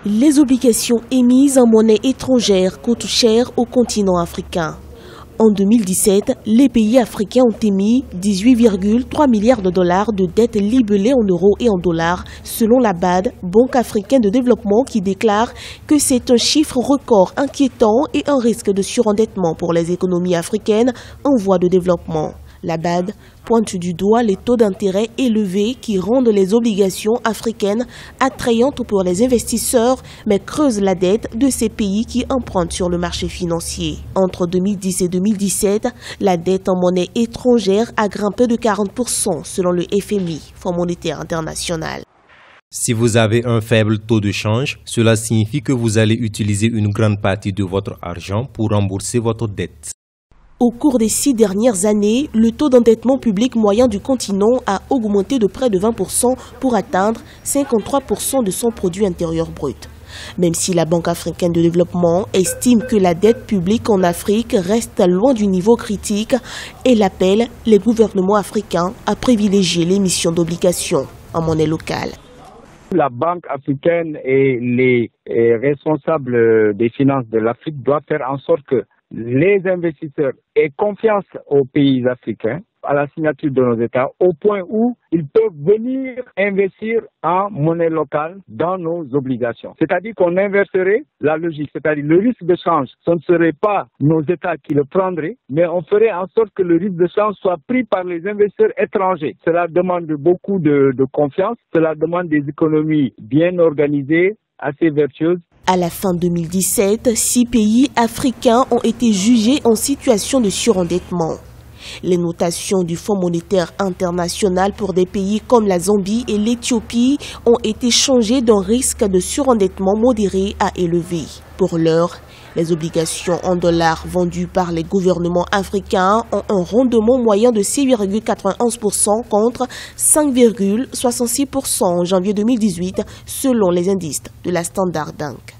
Les obligations émises en monnaie étrangère coûtent cher au continent africain. En 2017, les pays africains ont émis 18,3 milliards de dollars de dettes libellées en euros et en dollars, selon la BAD, Banque africaine de développement, qui déclare que c'est un chiffre record inquiétant et un risque de surendettement pour les économies africaines en voie de développement. La BAD pointe du doigt les taux d'intérêt élevés qui rendent les obligations africaines attrayantes pour les investisseurs, mais creusent la dette de ces pays qui empruntent sur le marché financier. Entre 2010 et 2017, la dette en monnaie étrangère a grimpé de 40% selon le FMI, Fonds monétaire international. Si vous avez un faible taux de change, cela signifie que vous allez utiliser une grande partie de votre argent pour rembourser votre dette. Au cours des 6 dernières années, le taux d'endettement public moyen du continent a augmenté de près de 20% pour atteindre 53% de son produit intérieur brut. Même si la Banque africaine de développement estime que la dette publique en Afrique reste loin du niveau critique, elle appelle les gouvernements africains à privilégier l'émission d'obligations en monnaie locale. La Banque africaine et les responsables des finances de l'Afrique doivent faire en sorte que les investisseurs aient confiance aux pays africains, à la signature de nos États, au point où ils peuvent venir investir en monnaie locale dans nos obligations. C'est-à-dire qu'on inverserait la logique, c'est-à-dire le risque de change, ce ne serait pas nos États qui le prendraient, mais on ferait en sorte que le risque de change soit pris par les investisseurs étrangers. Cela demande beaucoup de confiance, cela demande des économies bien organisées, assez vertueuses. À la fin 2017, 6 pays africains ont été jugés en situation de surendettement. Les notations du Fonds monétaire international pour des pays comme la Zambie et l'Éthiopie ont été changées d'un risque de surendettement modéré à élevé. Pour l'heure, les obligations en dollars vendues par les gouvernements africains ont un rendement moyen de 6,91% contre 5,66% en janvier 2018 selon les indices de la Standard Bank.